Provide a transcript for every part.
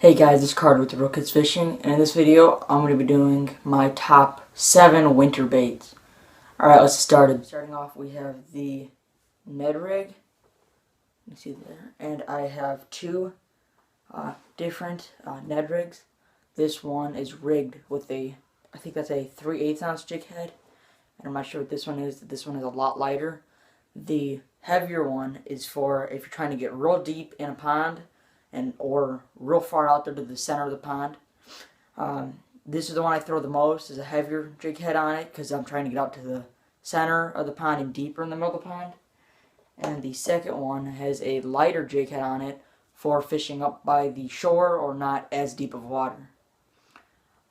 Hey guys, it's Carter with the Real Kids Fishing, and in this video I'm going to be doing my top 7 winter baits. Alright, let's get started. Starting off, we have the Ned rig, you can see there, and I have two different Ned rigs. This one is rigged with I think that's a 3/8 ounce jig head, and I'm not sure what this one is. This one is a lot lighter. The heavier one is for if you're trying to get real deep in a pond or real far out there to the center of the pond. This is the one I throw the most. Is a heavier jig head on it because I'm trying to get out to the center of the pond and deeper in the middle of the pond. And the second one has a lighter jig head on it for fishing up by the shore or not as deep of water.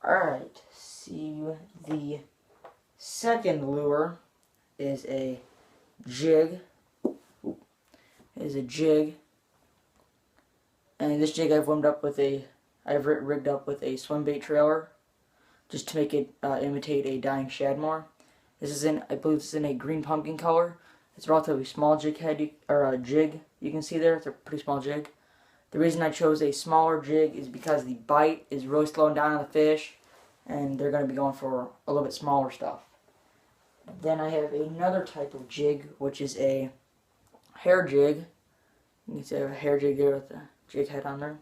Alright, see, the second lure is a jig. And this jig I've rigged up with a swim bait trailer, just to make it imitate a dying shad more. I believe this is in a green pumpkin color. It's a relatively small jig head, jig. You can see there, it's a pretty small jig. The reason I chose a smaller jig is because the bite is really slowing down on the fish, and they're going to be going for a little bit smaller stuff. Then I have another type of jig, which is a hair jig. You can see I have a hair jig there with the jig head on there.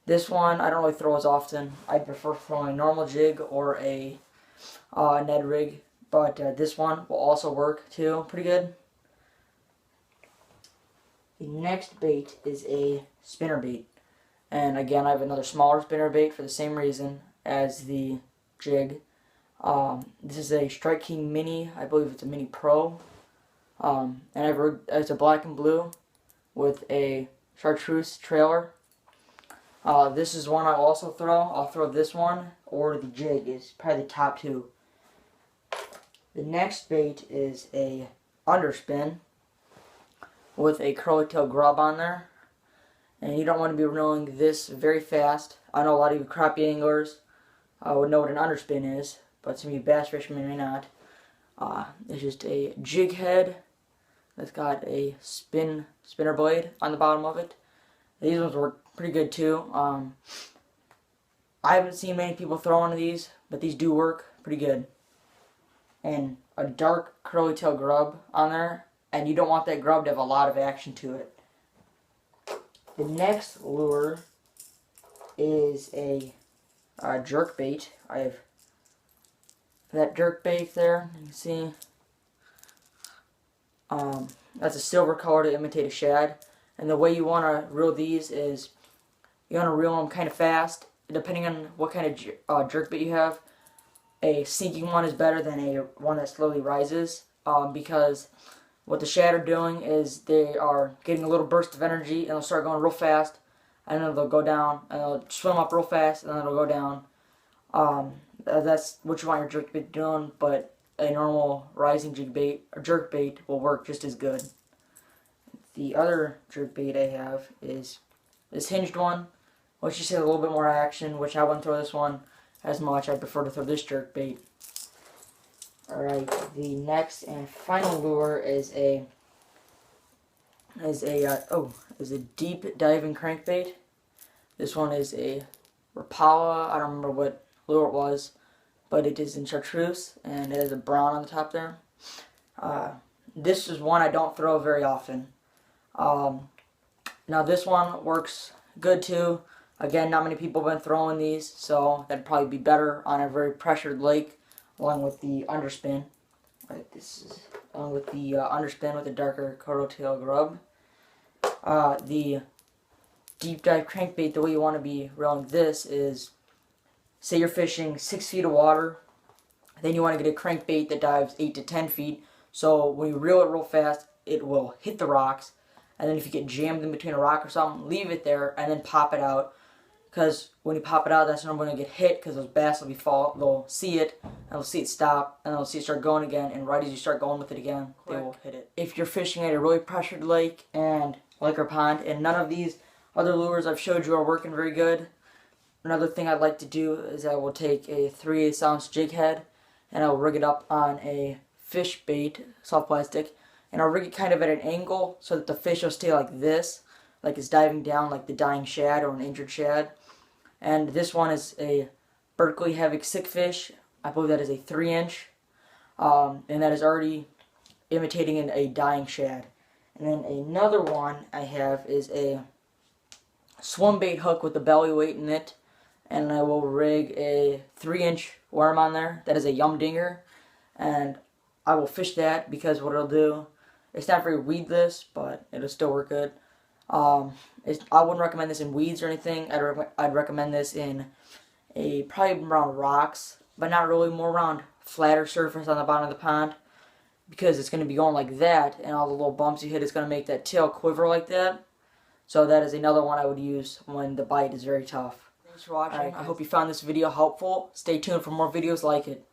This one I don't really throw as often. I prefer throwing a normal jig or a Ned rig, but this one will also work too, pretty good. The next bait is a spinner bait, and again I have another smaller spinner bait for the same reason as the jig. This is a Strike King Mini. I believe it's a Mini Pro, and it's a black and blue with a chartreuse trailer. This is one I'll also throw. I'll throw this one or the jig is probably the top two. The next bait is a underspin with a curly tail grub on there. And you don't want to be reeling this very fast. I know a lot of you crappie anglers would know what an underspin is, but some of you bass fishermen may not. It's just a jig head that's got a spinner blade on the bottom of it. These ones work pretty good too. I haven't seen many people throw one of these, but these do work pretty good. And a dark curly tail grub on there, and you don't want that grub to have a lot of action to it. The next lure is a jerk bait. I have that jerk bait there, you can see. That's a silver color to imitate a shad. And the way you want to reel these is you want to reel them kind of fast. Depending on what kind of jerk bait you have, a sinking one is better than a one that slowly rises, because what the shad are doing is they are getting a little burst of energy and they'll start going real fast, and then they'll go down and they'll swim up real fast and then they'll go down. That's what you want your jerk bait doing, but a normal rising jig bait or jerk bait will work just as good. The other jerk bait I have is this hinged one, which just has a little bit more action, which I wouldn't throw this one as much. I prefer to throw this jerk bait. Alright, the next and final lure is a deep diving crankbait. This one is a Rapala. I don't remember what lure it was, but it is in chartreuse and it has a brown on the top there. This is one I don't throw very often. Now this one works good too. Again, not many people have been throwing these, so that'd probably be better on a very pressured lake, along with the underspin. Right, this is along with the underspin with the darker curly tail grub. The deep dive crankbait, the way you want to be reeling this is, say you're fishing 6 feet of water, then you want to get a crankbait that dives 8 to 10 feet. So when you reel it real fast, it will hit the rocks. And then if you get jammed in between a rock or something, leave it there and then pop it out. Because when you pop it out, that's when I'm going to get hit, because those bass will they'll see it, and they'll see it stop, and they'll see it start going again, and right as you start going with it again, they will hit it. If you're fishing at a really pressured lake or pond, and none of these other lures I've showed you are working very good, another thing I'd like to do is I will take a 3/8 ounce jig head, and I'll rig it up on a fish bait, soft plastic, and I'll rig it kind of at an angle so that the fish will stay like this, like it's diving down like the dying shad or an injured shad. And this one is a Berkley Havoc Sickfish. I believe that is a 3-inch. And that is already imitating a dying shad. And then another one I have is a swim bait hook with a belly weight in it. And I will rig a 3-inch worm on there. That is a Yum Dinger. And I will fish that because what it'll do, it's not very weedless, but it'll still work good. I wouldn't recommend this in weeds or anything. I'd recommend this in probably around rocks, but not really, more around flatter surface on the bottom of the pond, because it's going to be going like that, and all the little bumps you hit is going to make that tail quiver like that. So that is another one I would use when the bite is very tough. Thanks for watching. I hope you found this video helpful. Stay tuned for more videos like it.